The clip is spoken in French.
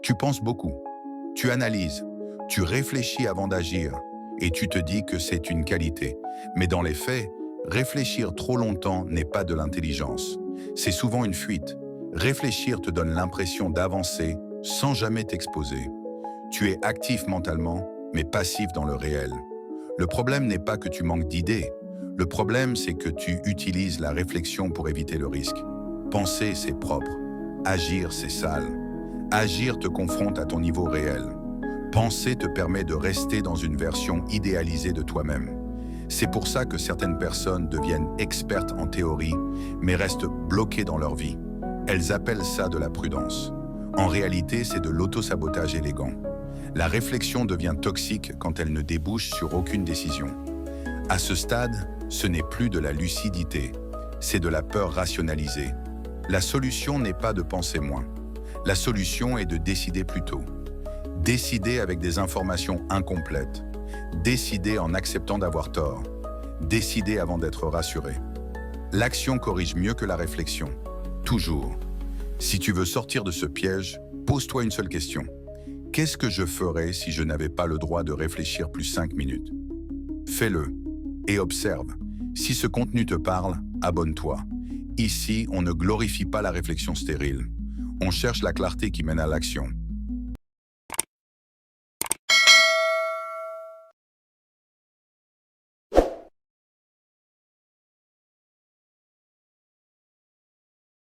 Tu penses beaucoup, tu analyses, tu réfléchis avant d'agir et tu te dis que c'est une qualité. Mais dans les faits, réfléchir trop longtemps n'est pas de l'intelligence. C'est souvent une fuite. Réfléchir te donne l'impression d'avancer sans jamais t'exposer. Tu es actif mentalement, mais passif dans le réel. Le problème n'est pas que tu manques d'idées. Le problème, c'est que tu utilises la réflexion pour éviter le risque. Penser, c'est propre. Agir, c'est sale. Agir te confronte à ton niveau réel. Penser te permet de rester dans une version idéalisée de toi-même. C'est pour ça que certaines personnes deviennent expertes en théorie, mais restent bloquées dans leur vie. Elles appellent ça de la prudence. En réalité, c'est de l'autosabotage élégant. La réflexion devient toxique quand elle ne débouche sur aucune décision. À ce stade, ce n'est plus de la lucidité, c'est de la peur rationalisée. La solution n'est pas de penser moins. La solution est de décider plus tôt. Décider avec des informations incomplètes. Décider en acceptant d'avoir tort. Décider avant d'être rassuré. L'action corrige mieux que la réflexion. Toujours. Si tu veux sortir de ce piège, pose-toi une seule question. Qu'est-ce que je ferais si je n'avais pas le droit de réfléchir plus 5 minutes? Fais-le et observe. Si ce contenu te parle, abonne-toi. Ici, on ne glorifie pas la réflexion stérile. On cherche la clarté qui mène à l'action.